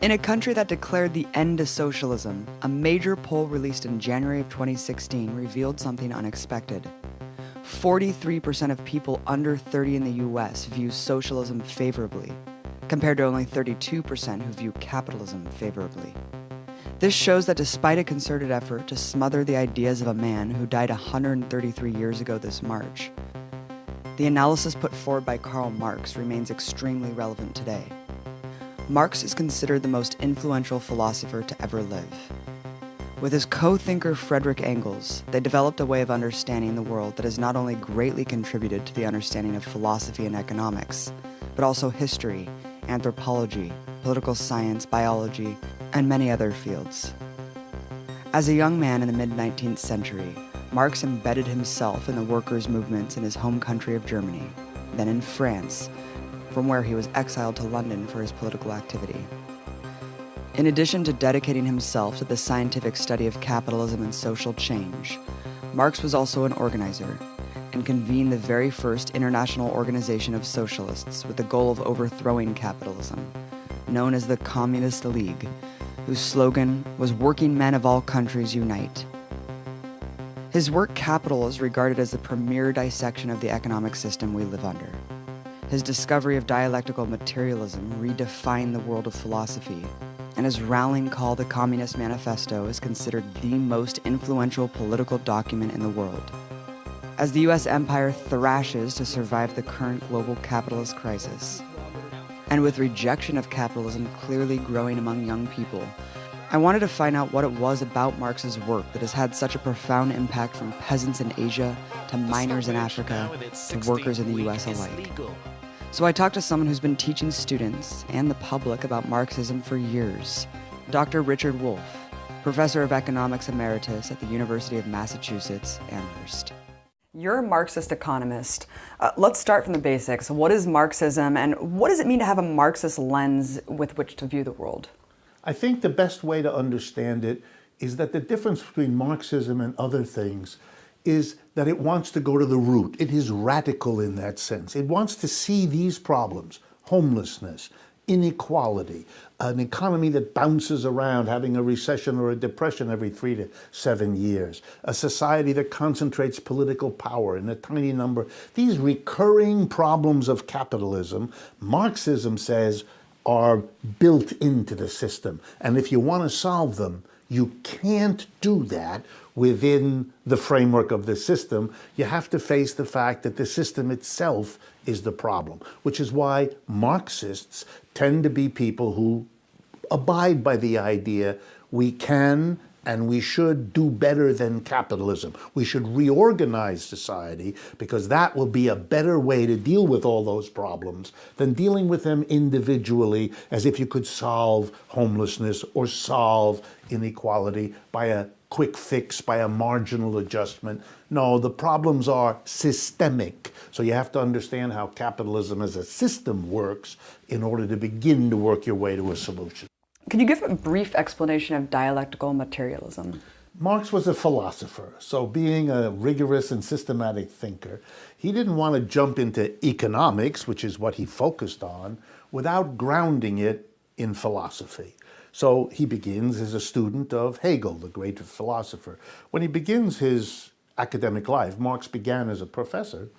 In a country that declared the end to socialism, a major poll released in January of 2016 revealed something unexpected. 43% of people under 30 in the US view socialism favorably, compared to only 32% who view capitalism favorably. This shows that despite a concerted effort to smother the ideas of a man who died 133 years ago this March, the analysis put forward by Karl Marx remains extremely relevant today. Marx is considered the most influential philosopher to ever live. With his co-thinker Friedrich Engels, they developed a way of understanding the world that has not only greatly contributed to the understanding of philosophy and economics, but also history, anthropology, political science, biology, and many other fields. As a young man in the mid-19th century, Marx embedded himself in the workers' movements in his home country of Germany, then in France, from where he was exiled to London for his political activity. In addition to dedicating himself to the scientific study of capitalism and social change, Marx was also an organizer and convened the very first international organization of socialists with the goal of overthrowing capitalism, known as the Communist League, whose slogan was "Working men of all countries unite." His work Capital is regarded as the premier dissection of the economic system we live under. His discovery of dialectical materialism redefined the world of philosophy, and his rallying call, the Communist Manifesto, is considered the most influential political document in the world. As the US empire thrashes to survive the current global capitalist crisis, and with rejection of capitalism clearly growing among young people, I wanted to find out what it was about Marx's work that has had such a profound impact from peasants in Asia to miners in Africa to workers in the US alike. So I talked to someone who's been teaching students and the public about Marxism for years, Dr. Richard Wolff, Professor of Economics Emeritus at the University of Massachusetts, Amherst. You're a Marxist economist. Let's start from the basics. What is Marxism, and what does it mean to have a Marxist lens with which to view the world? I think the best way to understand it is that the difference between Marxism and other things is that it wants to go to the root. It is radical in that sense. It wants to see these problems: homelessness, inequality, an economy that bounces around, having a recession or a depression every 3 to 7 years, a society that concentrates political power in a tiny number. These recurring problems of capitalism, Marxism says, are built into the system. And if you want to solve them, you can't do that within the framework of the system. You have to face the fact that the system itself is the problem, which is why Marxists tend to be people who abide by the idea we can and we should do better than capitalism. We should reorganize society because that will be a better way to deal with all those problems than dealing with them individually as if you could solve homelessness or solve inequality by a quick fix, by a marginal adjustment. No, the problems are systemic. So you have to understand how capitalism as a system works in order to begin to work your way to a solution. Can you give a brief explanation of dialectical materialism? Marx was a philosopher, so being a rigorous and systematic thinker, he didn't want to jump into economics, which is what he focused on, without grounding it in philosophy. So he begins as a student of Hegel, the great philosopher. When he begins his academic life, Marx began as a professor.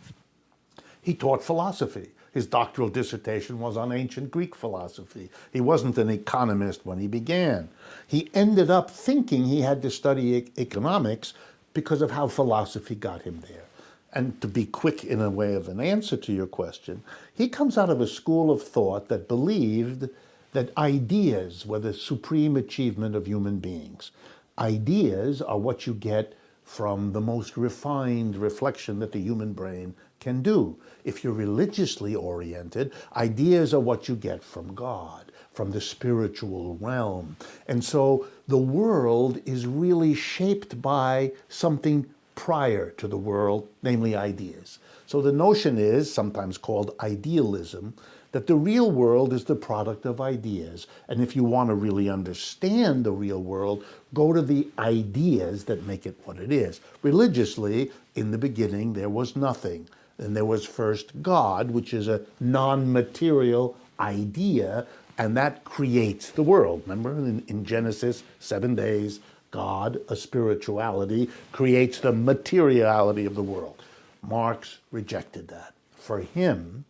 He taught philosophy. His doctoral dissertation was on ancient Greek philosophy. He wasn't an economist when he began. He ended up thinking he had to study economics because of how philosophy got him there. And to be quick in a way of an answer to your question, he comes out of a school of thought that believed that ideas were the supreme achievement of human beings. Ideas are what you get from the most refined reflection that the human brain can do. If you're religiously oriented, ideas are what you get from God, from the spiritual realm. And so the world is really shaped by something prior to the world, namely ideas. So the notion is, sometimes called idealism, that the real world is the product of ideas. And if you want to really understand the real world, go to the ideas that make it what it is. Religiously, in the beginning, there was nothing. And there was first God, which is a non-material idea, and that creates the world. Remember, in Genesis, 7 days, God, a spirituality, creates the materiality of the world. Marx rejected that. For him,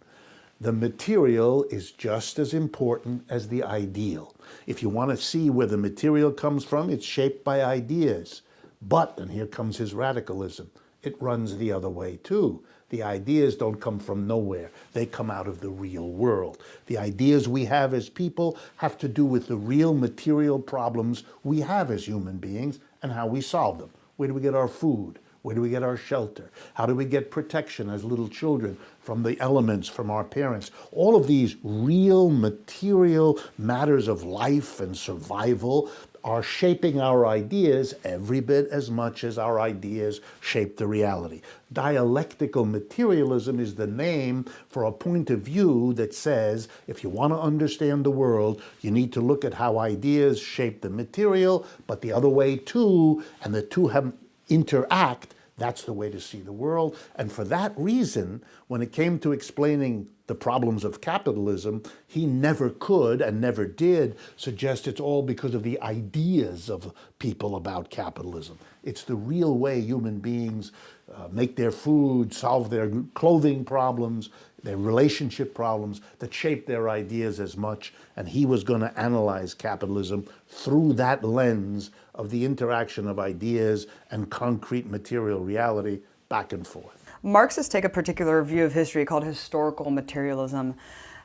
the material is just as important as the ideal. If you want to see where the material comes from, it's shaped by ideas. But, and here comes his radicalism, it runs the other way too. The ideas don't come from nowhere. They come out of the real world. The ideas we have as people have to do with the real material problems we have as human beings and how we solve them. Where do we get our food? Where do we get our shelter? How do we get protection as little children from the elements, from our parents? All of these real material matters of life and survival are shaping our ideas every bit as much as our ideas shape the reality. Dialectical materialism is the name for a point of view that says, if you want to understand the world, you need to look at how ideas shape the material, but the other way too, and the two have interact. That's the way to see the world. And for that reason, when it came to explaining the problems of capitalism, he never could and never did suggest it's all because of the ideas of people about capitalism. It's the real way human beings make their food, solve their clothing problems, their relationship problems that shape their ideas as much. And he was going to analyze capitalism through that lens of the interaction of ideas and concrete material reality back and forth. Marxists take a particular view of history called historical materialism.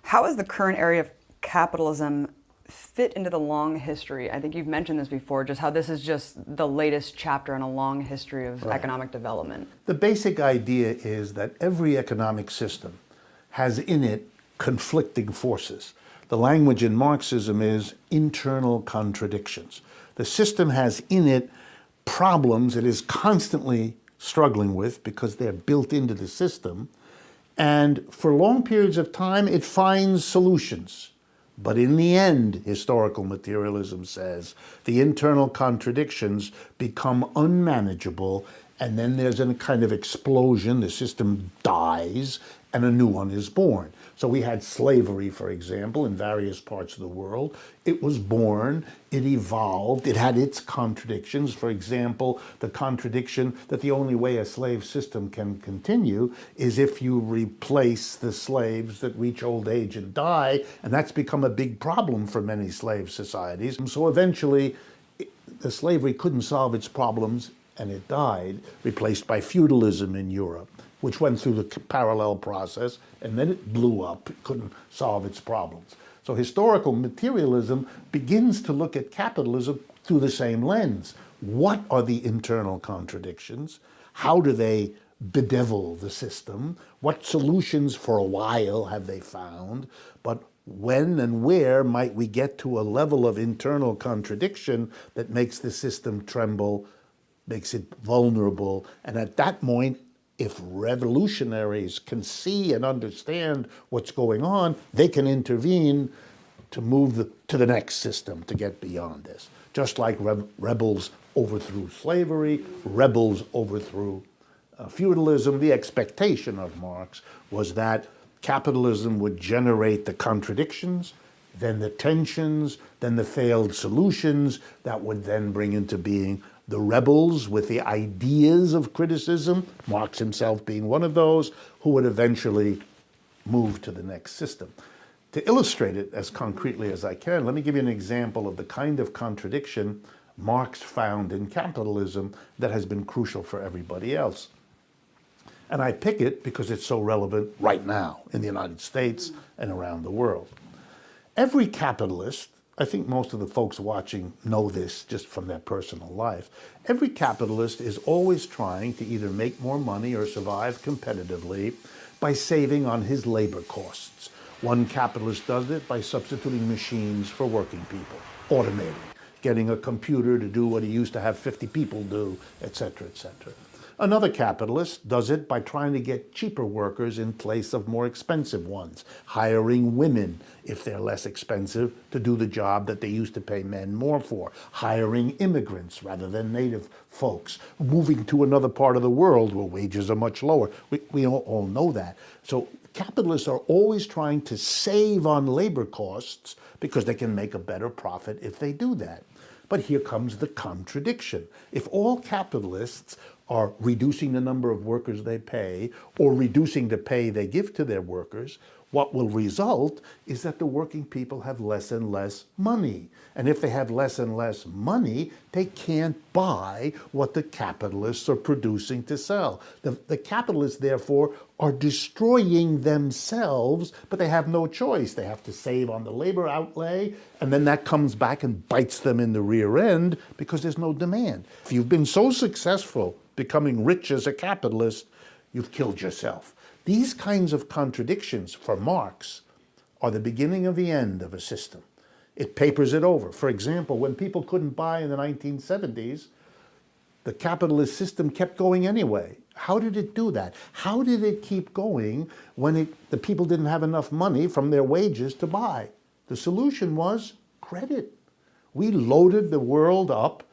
How does the current area of capitalism fit into the long history? I think you've mentioned this before, just how this is just the latest chapter in a long history of economic development. The basic idea is that every economic system has in it conflicting forces. The language in Marxism is internal contradictions. The system has in it problems it is constantly struggling with because they're built into the system. And for long periods of time, it finds solutions. But in the end, historical materialism says, the internal contradictions become unmanageable, and then there's a kind of explosion, the system dies, and a new one is born. So we had slavery, for example, in various parts of the world. It was born, it evolved, it had its contradictions. For example, the contradiction that the only way a slave system can continue is if you replace the slaves that reach old age and die, and that's become a big problem for many slave societies. And so eventually, the slavery couldn't solve its problems, and it died, replaced by feudalism in Europe, which went through the parallel process, and then it blew up. It couldn't solve its problems. So historical materialism begins to look at capitalism through the same lens. What are the internal contradictions? How do they bedevil the system? What solutions for a while have they found? But when and where might we get to a level of internal contradiction that makes the system tremble, makes it vulnerable, and at that point, if revolutionaries can see and understand what's going on, they can intervene to move to the next system, to get beyond this. Just like rebels overthrew slavery, rebels overthrew feudalism, the expectation of Marx was that capitalism would generate the contradictions, then the tensions, then the failed solutions that would then bring into being the rebels with the ideas of criticism, Marx himself being one of those, who would eventually move to the next system. To illustrate it as concretely as I can, let me give you an example of the kind of contradiction Marx found in capitalism that has been crucial for everybody else. And I pick it because it's so relevant right now in the United States and around the world. Every capitalist, I think most of the folks watching know this just from their personal life. Every capitalist is always trying to either make more money or survive competitively by saving on his labor costs. One capitalist does it by substituting machines for working people, automating, getting a computer to do what he used to have 50 people do, etc., etc. Another capitalist does it by trying to get cheaper workers in place of more expensive ones, hiring women, if they're less expensive, to do the job that they used to pay men more for, hiring immigrants rather than native folks, moving to another part of the world where wages are much lower. We all know that. So Capitalists are always trying to save on labor costs because they can make a better profit if they do that. But here comes the contradiction. If all capitalists are reducing the number of workers they pay or reducing the pay they give to their workers, what will result is that the working people have less and less money. And if they have less and less money, they can't buy what the capitalists are producing to sell. The capitalists, therefore, are destroying themselves, but they have no choice. They have to save on the labor outlay, and then that comes back and bites them in the rear end because there's no demand. If you've been so successful becoming rich as a capitalist, you've killed yourself. These kinds of contradictions, for Marx, are the beginning of the end of a system. It papers it over. For example, when people couldn't buy in the 1970s, the capitalist system kept going anyway. How did it do that? How did it keep going when the people didn't have enough money from their wages to buy? The solution was credit. We loaded the world up.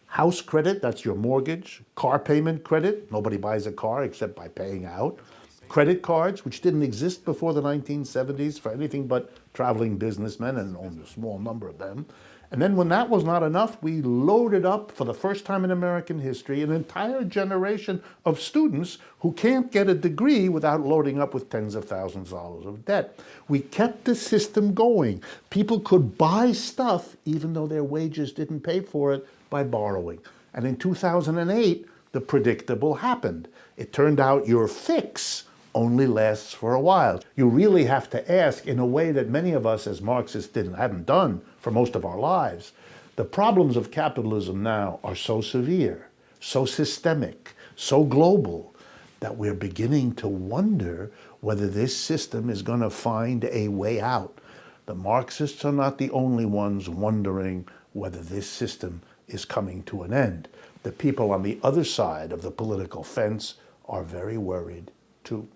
House credit, that's your mortgage. Car payment credit, nobody buys a car except by paying out. Credit cards, which didn't exist before the 1970s for anything but traveling businessmen, and only a small number of them. And then when that was not enough, we loaded up, for the first time in American history, an entire generation of students who can't get a degree without loading up with tens of thousands of dollars of debt. We kept the system going. People could buy stuff even though their wages didn't pay for it by borrowing. And in 2008, the predictable happened. It turned out your fix only lasts for a while. You really have to ask, in a way that many of us as Marxists hadn't done for most of our lives. The problems of capitalism now are so severe, so systemic, so global, that we're beginning to wonder whether this system is going to find a way out. The Marxists are not the only ones wondering whether this system is coming to an end. The people on the other side of the political fence are very worried too.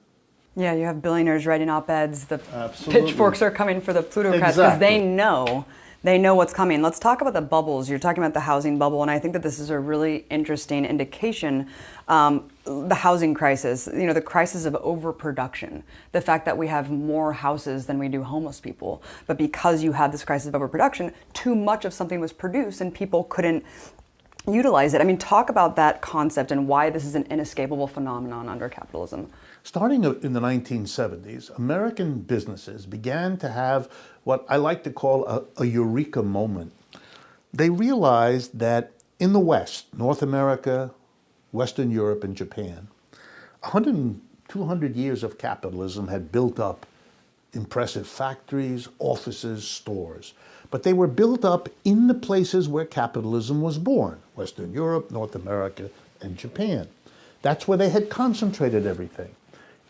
Yeah, you have billionaires writing op-eds. The Absolutely. pitchforks are coming for the plutocrats because they know what's coming. Let's talk about the bubbles. You're talking about the housing bubble, and I think that this is a really interesting indication. The housing crisis, the crisis of overproduction, the fact that we have more houses than we do homeless people. But because you have this crisis of overproduction, too much of something was produced and people couldn't utilize it. I mean, talk about that concept and why this is an inescapable phenomenon under capitalism. Starting in the 1970s, American businesses began to have what I like to call a eureka moment. They realized that in the West, North America, Western Europe, and Japan, 100 and 200 years of capitalism had built up impressive factories, offices, stores. But they were built up in the places where capitalism was born, Western Europe, North America, and Japan. That's where they had concentrated everything.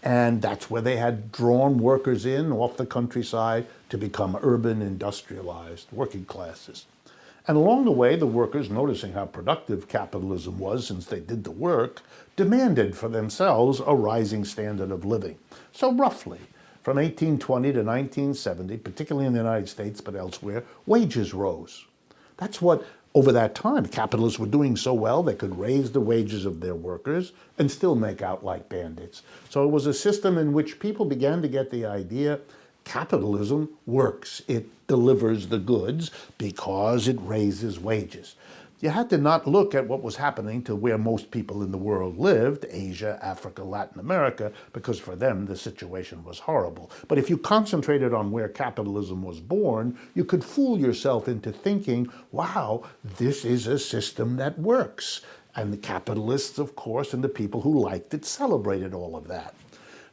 And that's where they had drawn workers in off the countryside to become urban, industrialized working classes. And along the way, the workers, noticing how productive capitalism was since they did the work, demanded for themselves a rising standard of living. So roughly, from 1820 to 1970, particularly in the United States but elsewhere, wages rose. That's what, over that time, capitalists were doing so well they could raise the wages of their workers and still make out like bandits. So it was a system in which people began to get the idea capitalism works. It delivers the goods because it raises wages. You had to not look at what was happening to where most people in the world lived, Asia, Africa, Latin America, because for them the situation was horrible. But if you concentrated on where capitalism was born, you could fool yourself into thinking, wow, this is a system that works. And the capitalists, of course, and the people who liked it celebrated all of that.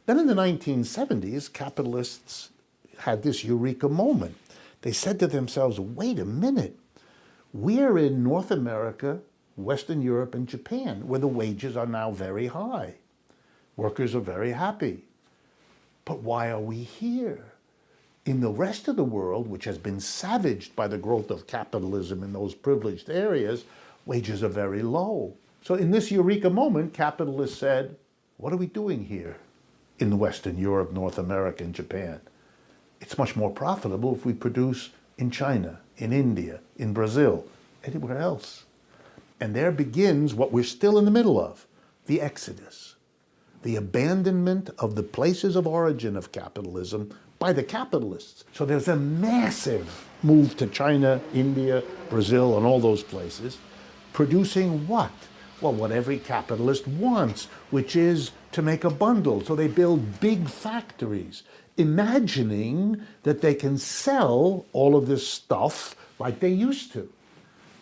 Then in the 1970s, capitalists had this eureka moment. They said to themselves, wait a minute. We're in North America, Western Europe, and Japan, where the wages are now very high. Workers are very happy. But why are we here? In the rest of the world, which has been savaged by the growth of capitalism in those privileged areas, wages are very low. So in this eureka moment, capitalists said, what are we doing here in Western Europe, North America, and Japan? It's much more profitable if we produce in China, in India, in Brazil, anywhere else. And there begins what we're still in the middle of, the exodus. the abandonment of the places of origin of capitalism by the capitalists. So there's a massive move to China, India, Brazil, and all those places, producing what? Well, what every capitalist wants, which is to make a bundle. So they build big factories, imagining that they can sell all of this stuff like they used to.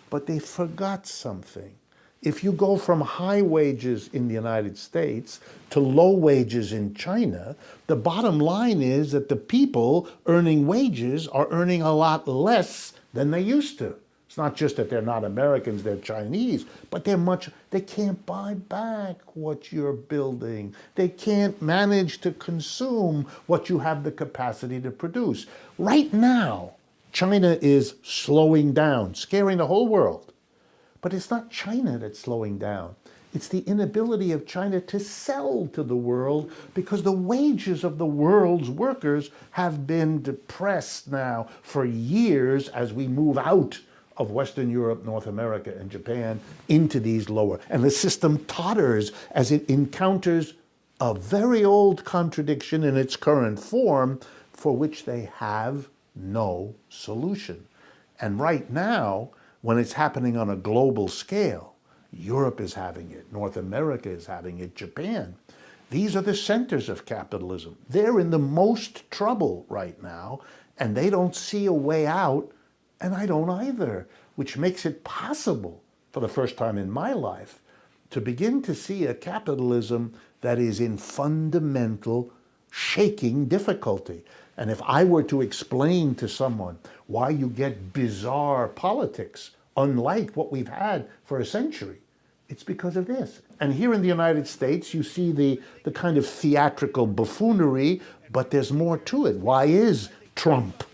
But they forgot something. If you go from high wages in the United States to low wages in China, the bottom line is that the people earning wages are earning a lot less than they used to. It's not just that they're not Americans, they're Chinese, but they can't buy back what you're building. They can't manage to consume what you have the capacity to produce. Right now, China is slowing down, scaring the whole world. But it's not China that's slowing down. It's the inability of China to sell to the world because the wages of the world's workers have been depressed now for years as we move out of Western Europe, North America, and Japan into these lower. And the system totters as it encounters a very old contradiction in its current form for which they have no solution. And right now, when it's happening on a global scale, Europe is having it, North America is having it, Japan. These are the centers of capitalism. They're in the most trouble right now, and they don't see a way out, and I don't either, which makes it possible, for the first time in my life, to begin to see a capitalism that is in fundamental shaking difficulty. And if I were to explain to someone why you get bizarre politics, unlike what we've had for a century, it's because of this. And here in the United States, you see the kind of theatrical buffoonery, but there's more to it. Why is Trump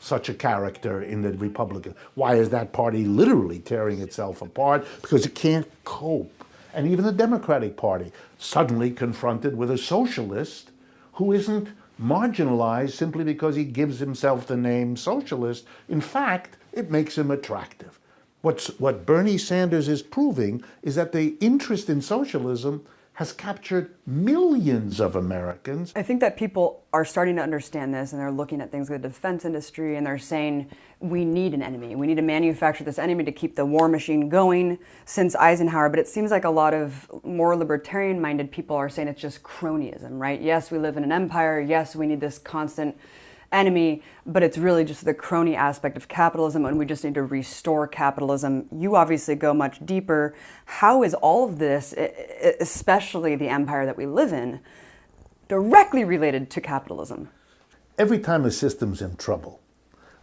such a character in the Republican? Why is that party literally tearing itself apart? Because it can't cope. And even the Democratic Party, suddenly confronted with a socialist who isn't marginalized simply because he gives himself the name socialist. In fact, it makes him attractive. What Bernie Sanders is proving is that the interest in socialism has captured millions of Americans. I think that people are starting to understand this, and they're looking at things like the defense industry, and they're saying, we need an enemy. We need to manufacture this enemy to keep the war machine going since Eisenhower. But it seems like a lot of more libertarian-minded people are saying it's just cronyism, right? Yes, we live in an empire. Yes, we need this constant enemy, but it's really just the crony aspect of capitalism, and we just need to restore capitalism. You obviously go much deeper. How is all of this, especially the empire that we live in, directly related to capitalism? Every time a system's in trouble,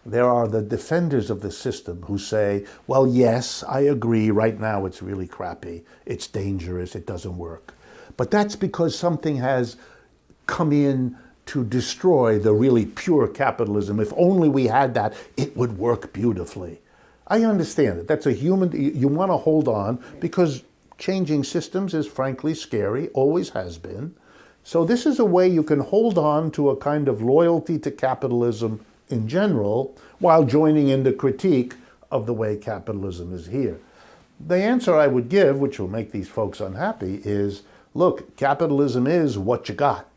there are the defenders of the system who say, well, yes, I agree, right now it's really crappy, it's dangerous, it doesn't work. But that's because something has come in to destroy the really pure capitalism. If only we had that, it would work beautifully. I understand it. That's a human, you want to hold on because changing systems is frankly scary, always has been. So this is a way you can hold on to a kind of loyalty to capitalism in general while joining in the critique of the way capitalism is here. The answer I would give, which will make these folks unhappy, is, look, capitalism is what you got.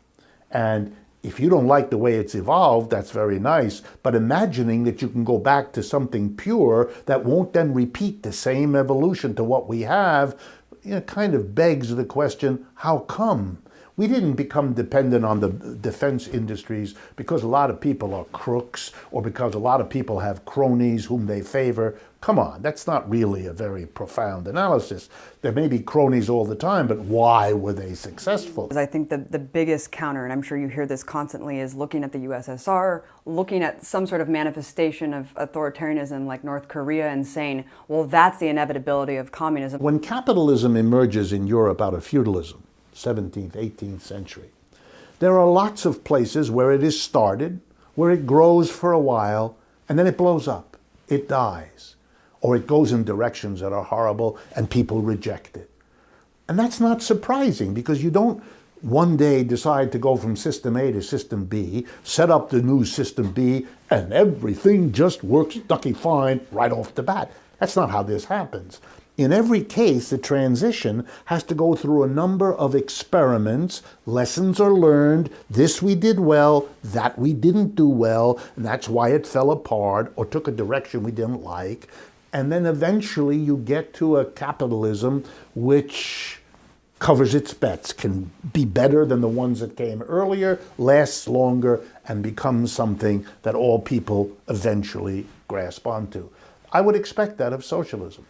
And if you don't like the way it's evolved, that's very nice, but imagining that you can go back to something pure that won't then repeat the same evolution to what we have, kind of begs the question, how come? We didn't become dependent on the defense industries because a lot of people are crooks or because a lot of people have cronies whom they favor. Come on, that's not really a very profound analysis. There may be cronies all the time, but why were they successful? I think the biggest counter, and I'm sure you hear this constantly, is looking at the USSR, looking at some sort of manifestation of authoritarianism like North Korea and saying, well, that's the inevitability of communism. When capitalism emerges in Europe out of feudalism, 17th, 18th century, there are lots of places where it is started, where it grows for a while, and then it blows up, it dies, or it goes in directions that are horrible and people reject it. And that's not surprising because you don't one day decide to go from system A to system B, set up the new system B, and everything just works ducky fine right off the bat. That's not how this happens. In every case, the transition has to go through a number of experiments. Lessons are learned. This we did well, that we didn't do well, and that's why it fell apart or took a direction we didn't like. And then eventually you get to a capitalism which covers its bets, can be better than the ones that came earlier, lasts longer, and becomes something that all people eventually grasp onto. I would expect that of socialism.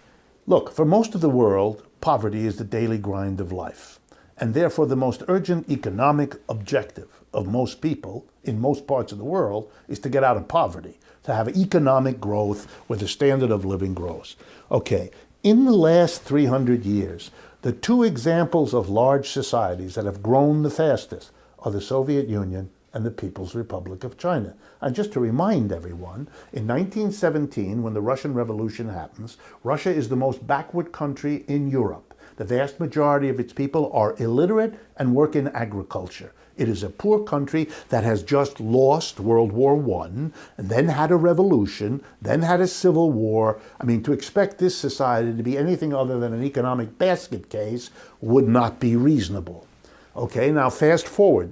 Look, for most of the world, poverty is the daily grind of life, and therefore the most urgent economic objective of most people in most parts of the world is to get out of poverty, to have economic growth where the standard of living grows. Okay, in the last 300 years, the two examples of large societies that have grown the fastest are the Soviet Union and the People's Republic of China. And just to remind everyone, in 1917, when the Russian Revolution happens, Russia is the most backward country in Europe. The vast majority of its people are illiterate and work in agriculture. It is a poor country that has just lost World War I, and then had a revolution, then had a civil war. I mean, to expect this society to be anything other than an economic basket case would not be reasonable. Okay, now fast forward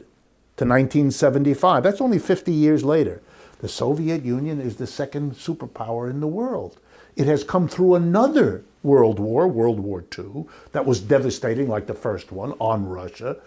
to 1975. That's only 50 years later. The Soviet Union is the second superpower in the world. It has come through another World War, World War II, that was devastating like the first one on Russia.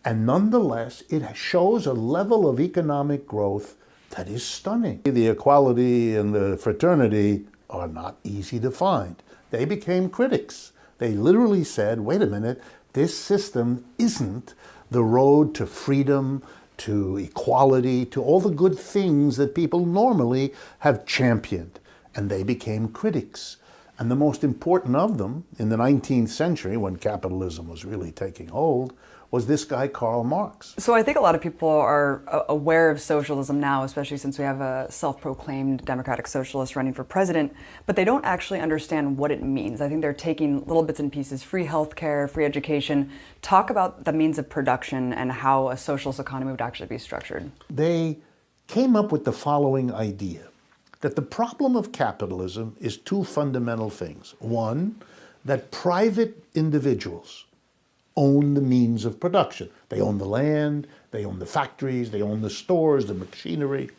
And nonetheless, it shows a level of economic growth that is stunning. The equality and the fraternity are not easy to find. They became critics. They literally said, wait a minute, this system isn't the road to freedom, to equality, to all the good things that people normally have championed. And they became critics. And the most important of them in the 19th century, when capitalism was really taking hold, was this guy, Karl Marx. So I think a lot of people are aware of socialism now, especially since we have a self-proclaimed democratic socialist running for president, but they don't actually understand what it means. I think they're taking little bits and pieces, free healthcare, free education. Talk about the means of production and how a socialist economy would actually be structured. They came up with the following idea, that the problem of capitalism is two fundamental things. One, that private individuals own the means of production. They own the land, they own the factories, they own the stores, the machinery,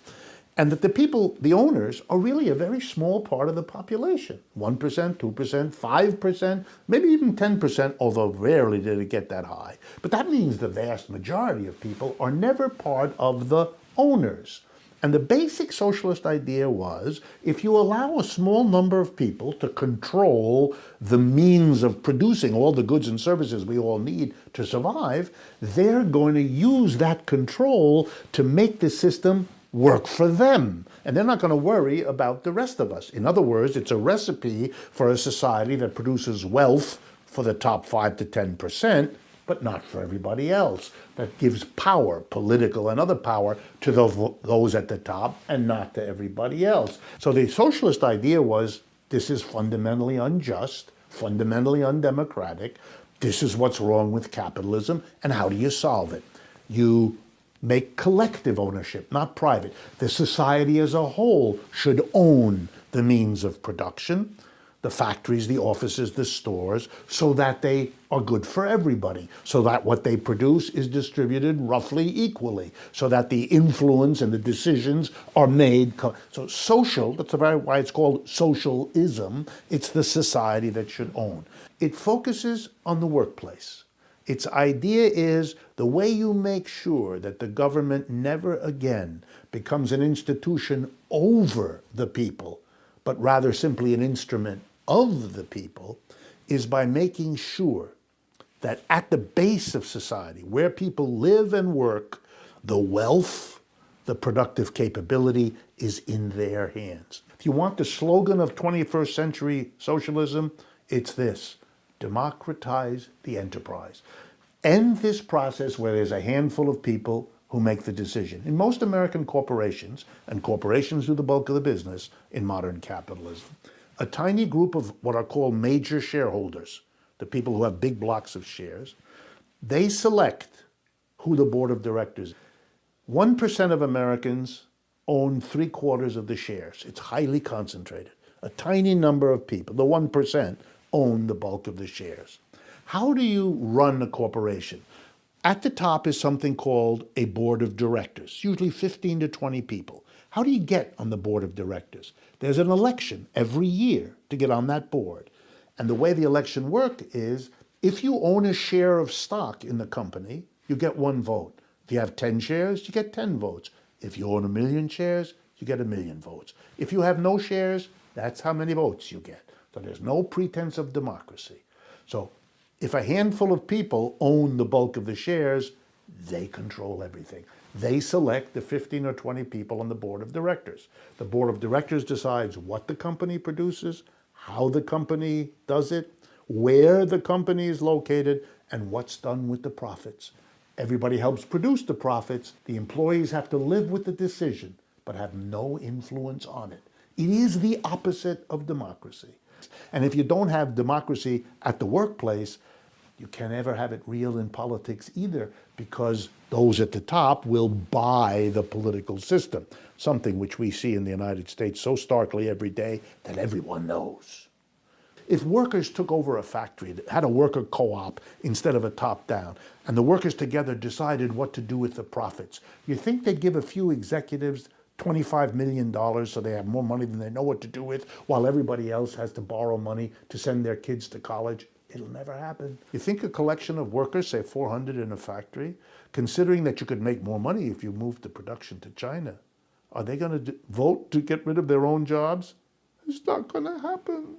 and that the people, the owners, are really a very small part of the population. 1%, 2%, 5%, maybe even 10%, although rarely did it get that high. But that means the vast majority of people are never part of the owners. And the basic socialist idea was, if you allow a small number of people to control the means of producing all the goods and services we all need to survive, they're going to use that control to make the system work for them. And they're not going to worry about the rest of us. In other words, it's a recipe for a society that produces wealth for the top 5 to 10%, but not for everybody else. That gives power, political and other power, to those at the top and not to everybody else. So the socialist idea was, this is fundamentally unjust, fundamentally undemocratic. This is what's wrong with capitalism, and how do you solve it? You make collective ownership, not private. The society as a whole should own the means of production, the factories, the offices, the stores, so that they are good for everybody, so that what they produce is distributed roughly equally, so that the influence and the decisions are made. So social, that's why it's called socialism. It's the society that should own. It focuses on the workplace. Its idea is the way you make sure that the government never again becomes an institution over the people, but rather simply an instrument of the people, is by making sure that at the base of society, where people live and work, the wealth, the productive capability is in their hands. If you want the slogan of 21st century socialism, it's this: democratize the enterprise. End this process where there's a handful of people who make the decision. In most American corporations, and corporations do the bulk of the business in modern capitalism, a tiny group of what are called major shareholders, the people who have big blocks of shares, they select who the board of directors is. 1% of Americans own 3/4 of the shares. It's highly concentrated. A tiny number of people, the 1%, own the bulk of the shares. How do you run a corporation? At the top is something called a board of directors, usually 15 to 20 people. How do you get on the board of directors? There's an election every year to get on that board. And the way the election works is, if you own a share of stock in the company, you get 1 vote. If you have 10 shares, you get 10 votes. If you own 1,000,000 shares, you get 1,000,000 votes. If you have no shares, that's how many votes you get. So there's no pretense of democracy. So if a handful of people own the bulk of the shares, they control everything. They select the 15 or 20 people on the board of directors. The board of directors decides what the company produces, how the company does it, where the company is located, and what's done with the profits. Everybody helps produce the profits. The employees have to live with the decision, but have no influence on it. It is the opposite of democracy. And if you don't have democracy at the workplace, you can never have it real in politics either, because those at the top will buy the political system, something which we see in the United States so starkly every day that everyone knows. If workers took over a factory that had a worker co-op instead of a top-down, and the workers together decided what to do with the profits, you think they'd give a few executives $25 million so they have more money than they know what to do with, while everybody else has to borrow money to send their kids to college? It'll never happen. You think a collection of workers, say 400 in a factory, considering that you could make more money if you moved the production to China, are they going to vote to get rid of their own jobs? It's not going to happen.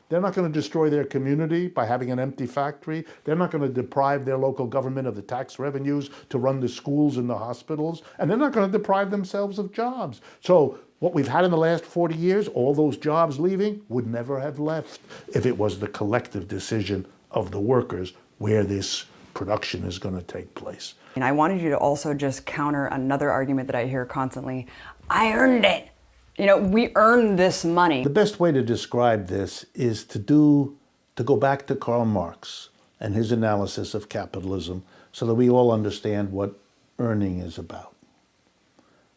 They're not going to destroy their community by having an empty factory. They're not going to deprive their local government of the tax revenues to run the schools and the hospitals. And they're not going to deprive themselves of jobs. So what we've had in the last 40 years, all those jobs leaving, would never have left if it was the collective decision of the workers where this production is going to take place. And I wanted you to also just counter another argument that I hear constantly. I earned it. You know, we earn this money. The best way to describe this is to go back to Karl Marx and his analysis of capitalism so that we all understand what earning is about.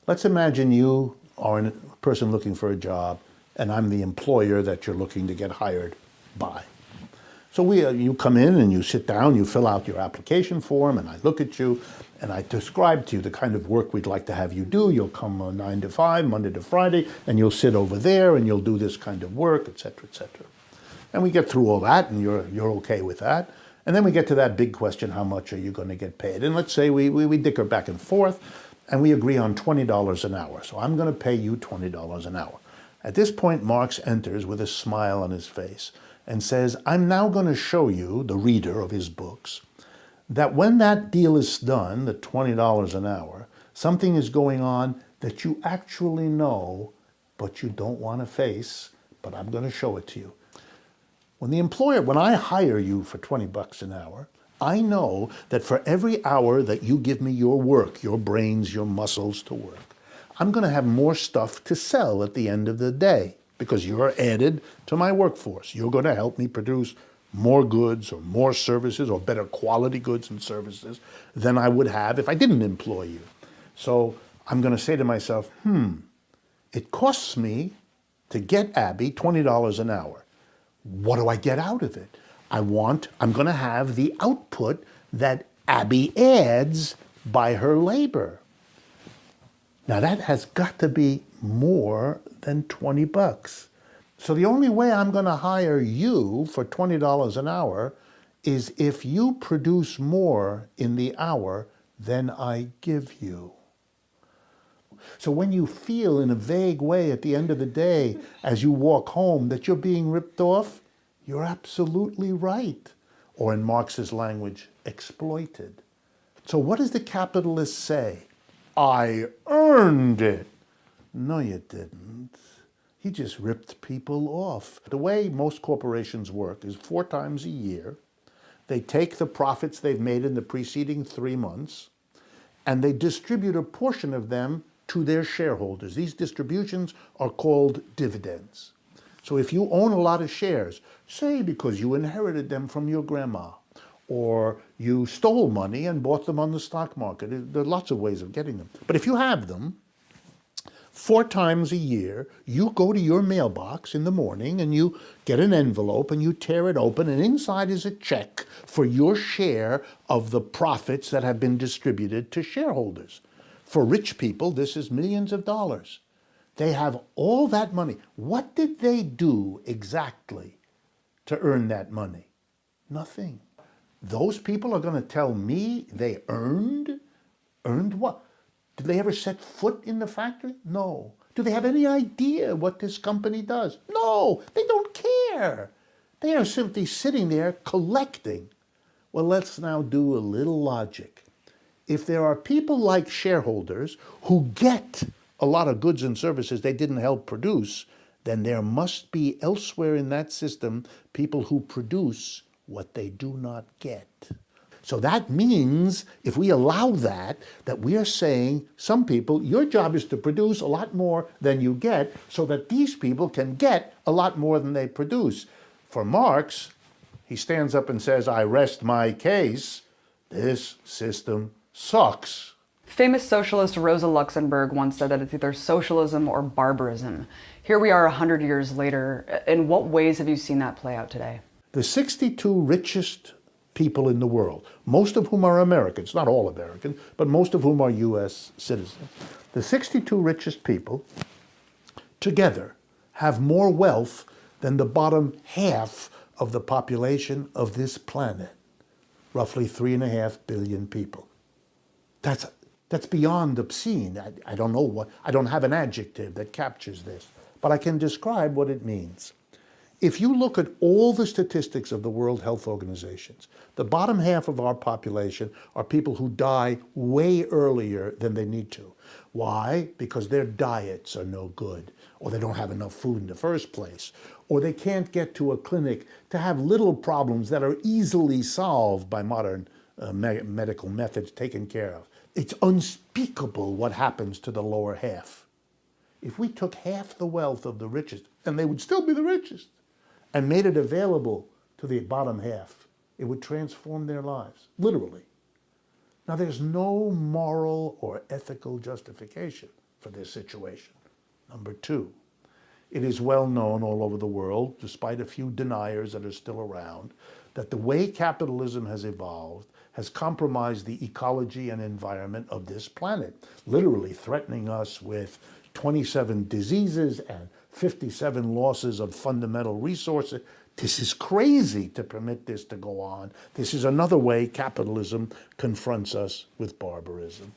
Let's imagine you are a person looking for a job and I'm the employer that you're looking to get hired by. So you come in and you sit down, you fill out your application form, and I look at you and I describe to you the kind of work we'd like to have you do. You'll come 9 to 5, Monday to Friday, and you'll sit over there and you'll do this kind of work, et cetera, et cetera. And we get through all that and you're okay with that. And then we get to that big question, how much are you going to get paid? And let's say we dicker back and forth and we agree on $20 an hour. So I'm going to pay you $20 an hour. At this point, Marx enters with a smile on his face and says, I'm now going to show you, the reader of his books, that when that deal is done, the $20 an hour, something is going on that you actually know, but you don't want to face, but I'm going to show it to you. When I hire you for $20 an hour, I know that for every hour that you give me your work, your brains, your muscles to work, I'm going to have more stuff to sell at the end of the day, because you're added to my workforce. You're going to help me produce more goods or more services or better quality goods and services than I would have if I didn't employ you. So I'm going to say to myself, it costs me to get Abby $20 an hour. What do I get out of it? I'm going to have the output that Abby adds by her labor. Now that has got to be more than $20. So the only way I'm going to hire you for $20 an hour is if you produce more in the hour than I give you. So when you feel in a vague way at the end of the day as you walk home that you're being ripped off, you're absolutely right. Or in Marx's language, exploited. So what does the capitalist say? I earned it. No, you didn't. He just ripped people off. The way most corporations work is 4 times a year. They take the profits they've made in the preceding 3 months, and they distribute a portion of them to their shareholders. These distributions are called dividends. So if you own a lot of shares, say because you inherited them from your grandma, or you stole money and bought them on the stock market. There are lots of ways of getting them. But if you have them, 4 times a year, you go to your mailbox in the morning and you get an envelope and you tear it open, and inside is a check for your share of the profits that have been distributed to shareholders. For rich people, this is millions of dollars. They have all that money. What did they do exactly to earn that money? Nothing. Those people are going to tell me they earned what? Did they ever set foot in the factory? No. Do they have any idea what this company does? No, they don't care. They are simply sitting there collecting. Well, let's now do a little logic. If there are people like shareholders who get a lot of goods and services they didn't help produce, then there must be elsewhere in that system people who produce what they do not get. So that means if we allow that we are saying, some people, your job is to produce a lot more than you get so that these people can get a lot more than they produce. For Marx, he stands up and says, I rest my case. This system sucks. Famous socialist Rosa Luxemburg once said that it's either socialism or barbarism. Here we are 100 years later. In what ways have you seen that play out today? The 62 richest people in the world, most of whom are Americans, not all Americans, but most of whom are U.S. citizens. The 62 richest people together have more wealth than the bottom half of the population of this planet, roughly 3.5 billion people. That's beyond obscene. I don't know what, I don't have an adjective that captures this, but I can describe what it means. If you look at all the statistics of the World Health Organizations, the bottom half of our population are people who die way earlier than they need to. Why? Because their diets are no good, or they don't have enough food in the first place, or they can't get to a clinic to have little problems that are easily solved by modern medical methods taken care of. It's unspeakable what happens to the lower half. If we took half the wealth of the richest, and they would still be the richest, and made it available to the bottom half, it would transform their lives, literally. Now, there's no moral or ethical justification for this situation. Number 2, it is well known all over the world, despite a few deniers that are still around, that the way capitalism has evolved has compromised the ecology and environment of this planet, literally threatening us with 27 diseases and 57 losses of fundamental resources. This is crazy to permit this to go on. This is another way capitalism confronts us with barbarism.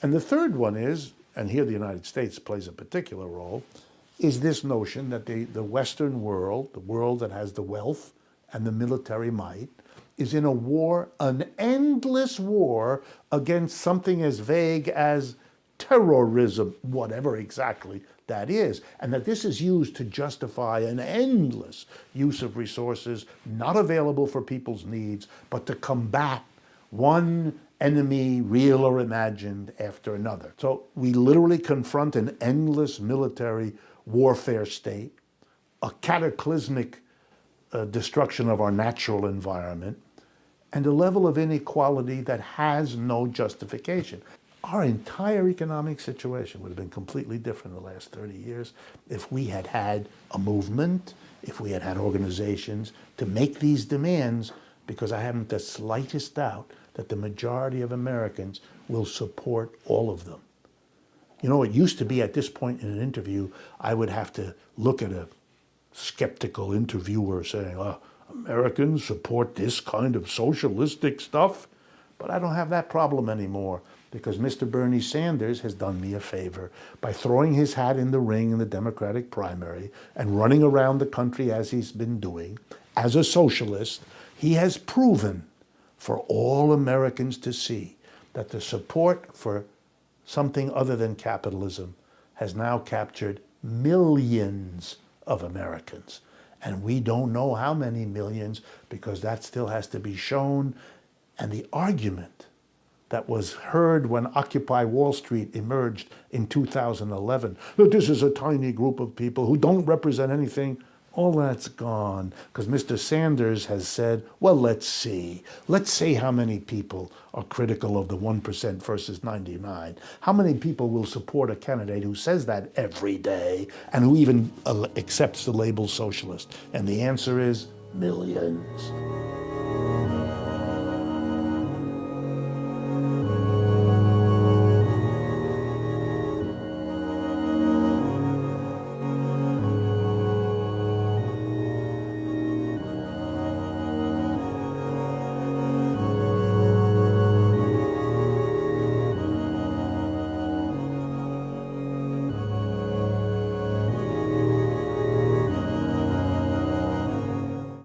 And the third one is, and here the United States plays a particular role, is this notion that the Western world, the world that has the wealth and the military might, is in a war, an endless war against something as vague as terrorism, whatever exactly that is, and that this is used to justify an endless use of resources not available for people's needs, but to combat one enemy, real or imagined, after another. So we literally confront an endless military warfare state, a cataclysmic destruction of our natural environment, and a level of inequality that has no justification. Our entire economic situation would have been completely different in the last 30 years if we had had a movement, if we had had organizations to make these demands, because I haven't the slightest doubt that the majority of Americans will support all of them. You know, it used to be at this point in an interview, I would have to look at a skeptical interviewer saying, oh, Americans support this kind of socialistic stuff. But I don't have that problem anymore, because Mr. Bernie Sanders has done me a favor by throwing his hat in the ring in the Democratic primary and running around the country as he's been doing. As a socialist, he has proven for all Americans to see that the support for something other than capitalism has now captured millions of Americans. And we don't know how many millions, because that still has to be shown. And the argument that was heard when Occupy Wall Street emerged in 2011, that this is a tiny group of people who don't represent anything, All that's gone because Mr. Sanders has said, well, let's see. Let's see how many people are critical of the 1% versus 99. How many people will support a candidate who says that every day and who even accepts the label socialist? And the answer is millions.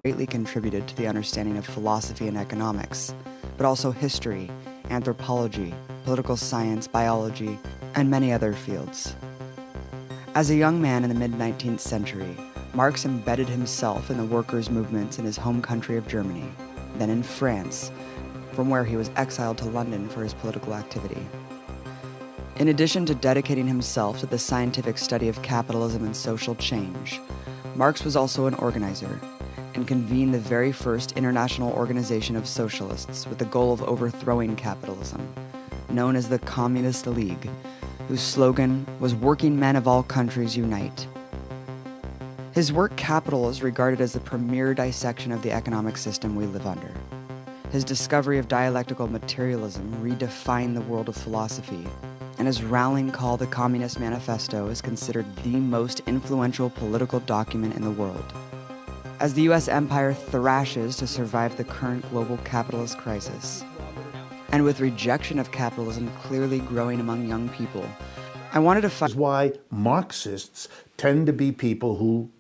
Greatly contributed to the understanding of philosophy and economics, but also history, anthropology, political science, biology, and many other fields. As a young man in the mid-19th century, Marx embedded himself in the workers' movements in his home country of Germany, then in France, from where he was exiled to London for his political activity. In addition to dedicating himself to the scientific study of capitalism and social change, Marx was also an organizer and convened the very first international organization of socialists with the goal of overthrowing capitalism, known as the Communist League, whose slogan was "Working men of all countries unite." His work Capital is regarded as the premier dissection of the economic system we live under. His discovery of dialectical materialism redefined the world of philosophy, and his rallying call, the Communist Manifesto, is considered the most influential political document in the world. As the US empire thrashes to survive the current global capitalist crisis, and with rejection of capitalism clearly growing among young people, I wanted to find why Marxists tend to be people who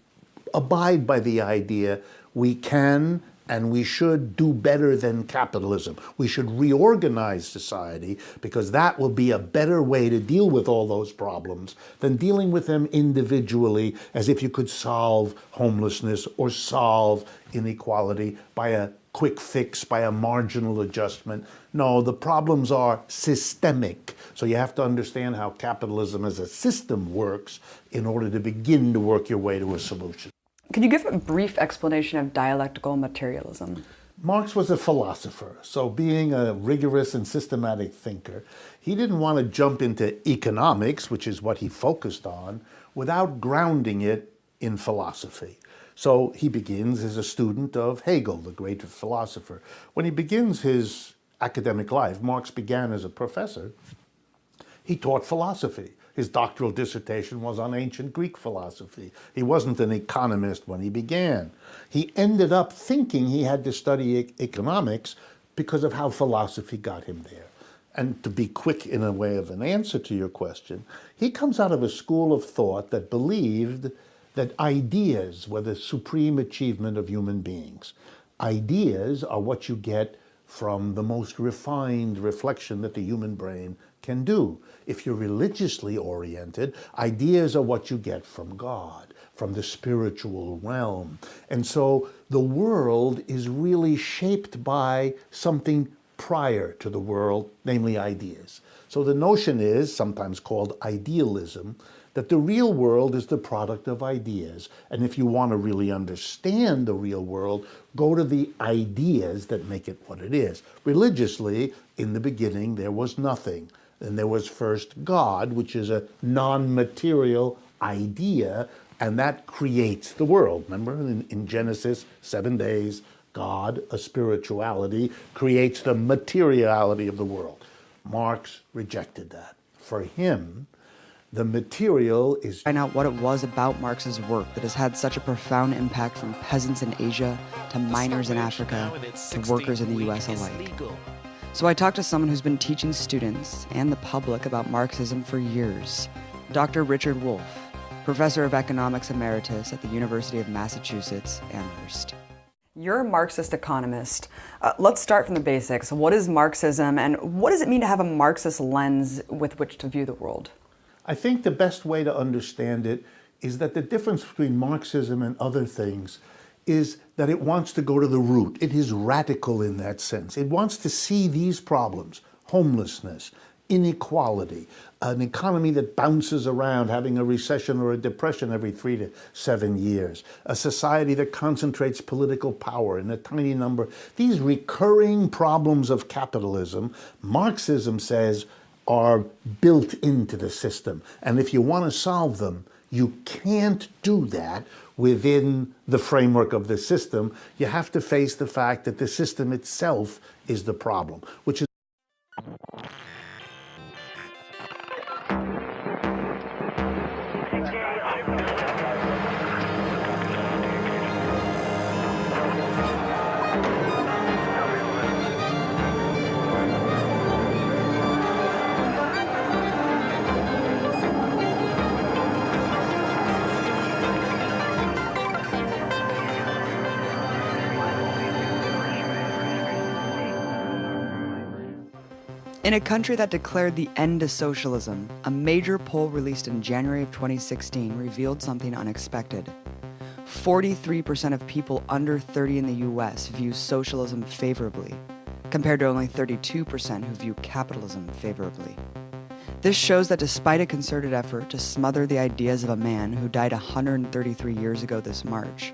abide by the idea we can and we should do better than capitalism. We should reorganize society because that will be a better way to deal with all those problems than dealing with them individually as if you could solve homelessness or solve inequality by a quick fix, by a marginal adjustment. No, the problems are systemic. So you have to understand how capitalism as a system works in order to begin to work your way to a solution. Could you give a brief explanation of dialectical materialism? Marx was a philosopher, so being a rigorous and systematic thinker, he didn't want to jump into economics, which is what he focused on, without grounding it in philosophy. So he begins as a student of Hegel, the great philosopher. When he begins his academic life, Marx began as a professor. He taught philosophy. His doctoral dissertation was on ancient Greek philosophy. He wasn't an economist when he began. He ended up thinking he had to study economics because of how philosophy got him there. And to be quick in a way of an answer to your question, he comes out of a school of thought that believed that ideas were the supreme achievement of human beings. Ideas are what you get from the most refined reflection that the human brain can do. If you're religiously oriented, ideas are what you get from God, from the spiritual realm. And so the world is really shaped by something prior to the world, namely ideas. So the notion is, sometimes called idealism, that the real world is the product of ideas. And if you want to really understand the real world, go to the ideas that make it what it is. Religiously, in the beginning, there was nothing. Then there was first God, which is a non-material idea, and that creates the world. Remember, in Genesis, 7 days, God, a spirituality, creates the materiality of the world. Marx rejected that. For him, the material is... Find out what it was about Marx's work that has had such a profound impact from peasants in Asia to miners in Africa to workers in the US alike. So I talked to someone who's been teaching students and the public about Marxism for years, Dr. Richard Wolff, Professor of Economics Emeritus at the University of Massachusetts, Amherst. You're a Marxist economist. Let's start from the basics. What is Marxism, and what does it mean to have a Marxist lens with which to view the world? I think the best way to understand it is that the difference between Marxism and other things is that it wants to go to the root. It is radical in that sense. It wants to see these problems, homelessness, inequality, an economy that bounces around, having a recession or a depression every 3 to 7 years, a society that concentrates political power in a tiny number. These recurring problems of capitalism, Marxism says, are built into the system. And if you want to solve them, you can't do that within the framework of the system. You have to face the fact that the system itself is the problem, which is In a country that declared the end to socialism, a major poll released in January of 2016 revealed something unexpected. 43% of people under 30 in the US view socialism favorably, compared to only 32% who view capitalism favorably. This shows that despite a concerted effort to smother the ideas of a man who died 133 years ago this March,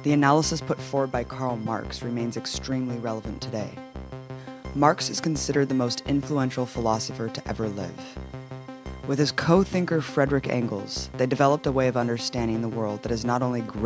the analysis put forward by Karl Marx remains extremely relevant today. Marx is considered the most influential philosopher to ever live. With his co-thinker Friedrich Engels, they developed a way of understanding the world that is not only great